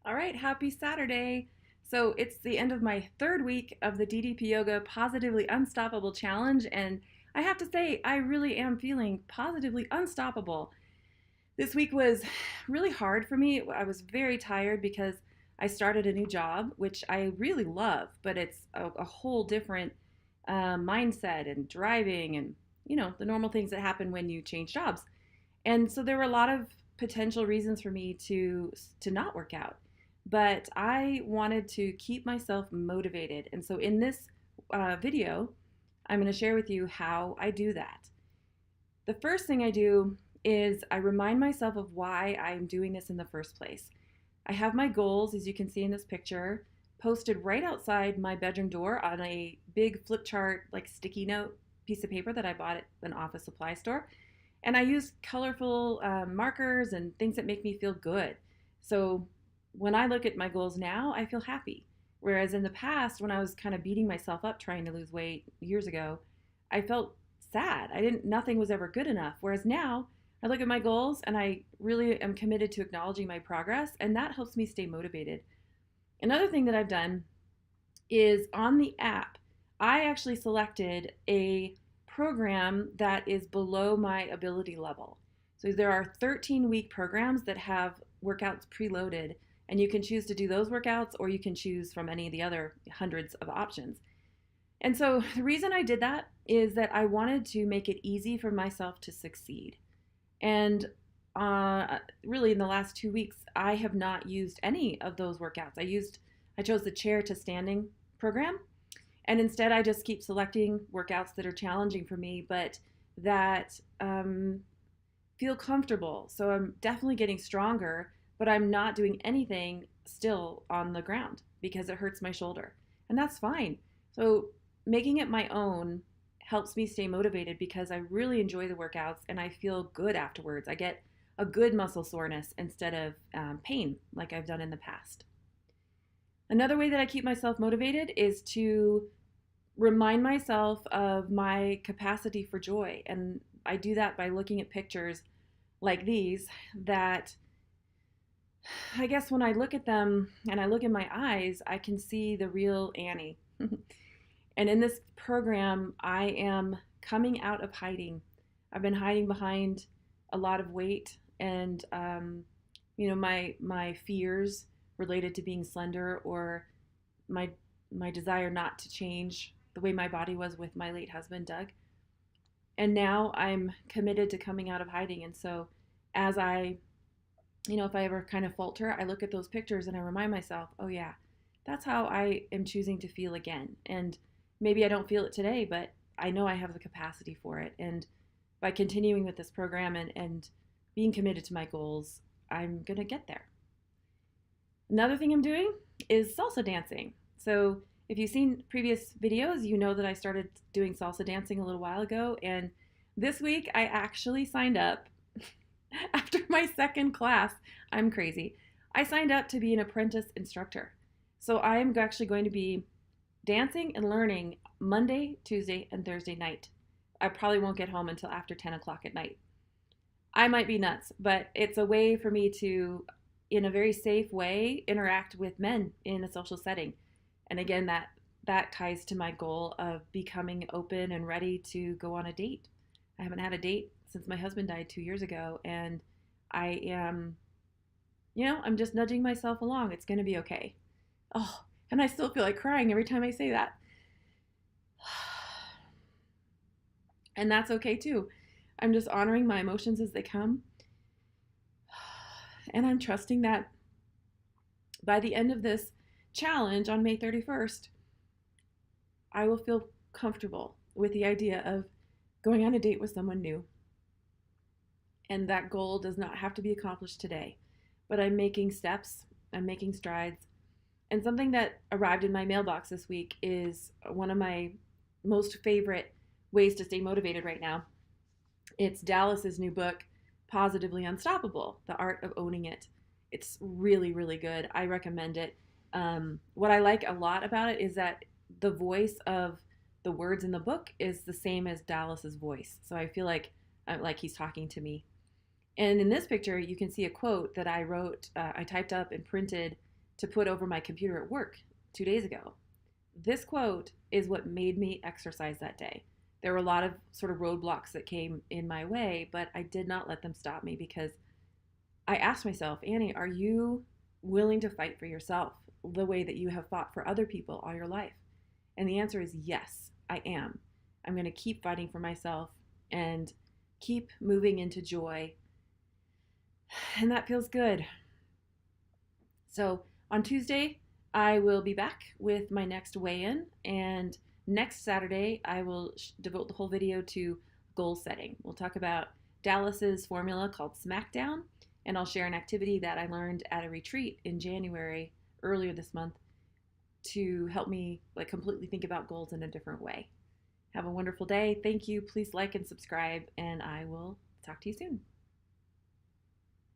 All right, happy Saturday. So it's the end of my third week of the DDP Yoga Positively Unstoppable Challenge, and I have to say, I really am feeling positively unstoppable. This week was really hard for me. I was very tired because I started a new job, which I really love, but it's a whole different mindset and driving and, the normal things that happen when you change jobs. And so there were a lot of potential reasons for me to not work out, but I wanted to keep myself motivated. And so in this video, I'm going to share with you how I do that. The first thing I do is I remind myself of why I'm doing this in the first place. I have my goals, as you can see in this picture, posted right outside my bedroom door on a big flip chart, like sticky note piece of paper that I bought at an office supply store. And I use colorful markers and things that make me feel good. So when I look at my goals now, I feel happy. Whereas in the past, when I was kind of beating myself up trying to lose weight years ago, I felt sad. Nothing was ever good enough. Whereas now, I look at my goals and I really am committed to acknowledging my progress, and that helps me stay motivated. Another thing that I've done is on the app, I actually selected a program that is below my ability level. So there are 13-week programs that have workouts preloaded, and you can choose to do those workouts or you can choose from any of the other hundreds of options. And so the reason I did that is that I wanted to make it easy for myself to succeed. And really in the last 2 weeks, I have not used any of those workouts. I chose the chair to standing program, and instead I just keep selecting workouts that are challenging for me, but that feel comfortable. So I'm definitely getting stronger, but I'm not doing anything still on the ground because it hurts my shoulder. And that's fine. So making it my own helps me stay motivated because I really enjoy the workouts and I feel good afterwards. I get a good muscle soreness instead of pain like I've done in the past. Another way that I keep myself motivated is to remind myself of my capacity for joy. And I do that by looking at pictures like these that I guess when I look at them and I look in my eyes, I can see the real Annie. And in this program, I am coming out of hiding. I've been hiding behind a lot of weight and, my fears related to being slender or my desire not to change the way my body was with my late husband, Doug. And now I'm committed to coming out of hiding. And so as if I ever kind of falter, I look at those pictures and I remind myself, oh yeah, that's how I am choosing to feel again. And maybe I don't feel it today, but I know I have the capacity for it. And by continuing with this program and being committed to my goals, I'm going to get there. Another thing I'm doing is salsa dancing. So if you've seen previous videos, you know that I started doing salsa dancing a little while ago. And this week I actually signed up after my second class. I'm crazy. I signed up to be an apprentice instructor. So I am actually going to be dancing and learning Monday, Tuesday, and Thursday night. I probably won't get home until after 10 o'clock at night. I might be nuts, but it's a way for me to, in a very safe way, interact with men in a social setting. And again, that ties to my goal of becoming open and ready to go on a date. I haven't had a date since my husband died 2 years ago, and I am, I'm just nudging myself along. It's going to be okay. Oh, and I still feel like crying every time I say that. And that's okay too. I'm just honoring my emotions as they come. And I'm trusting that by the end of this challenge on May 31st, I will feel comfortable with the idea of going on a date with someone new. And that goal does not have to be accomplished today, but I'm making steps, I'm making strides. And something that arrived in my mailbox this week is one of my most favorite ways to stay motivated right now. It's Dallas's new book, Positively Unstoppable, The Art of Owning It. It's really, really good. I recommend it. What I like a lot about it is that the voice of the words in the book is the same as Dallas's voice. So I feel like he's talking to me. And in this picture, you can see a quote that I wrote, I typed up and printed to put over my computer at work 2 days ago. This quote is what made me exercise that day. There were a lot of sort of roadblocks that came in my way, but I did not let them stop me because I asked myself, Annie, are you willing to fight for yourself the way that you have fought for other people all your life? And the answer is yes, I am. I'm going to keep fighting for myself and keep moving into joy. And that feels good. So on Tuesday, I will be back with my next weigh-in, and next Saturday, I will devote the whole video to goal setting. We'll talk about Dallas's formula called Smackdown, and I'll share an activity that I learned at a retreat in January earlier this month to help me completely think about goals in a different way. Have a wonderful day. Thank you. Please like and subscribe, and I will talk to you soon.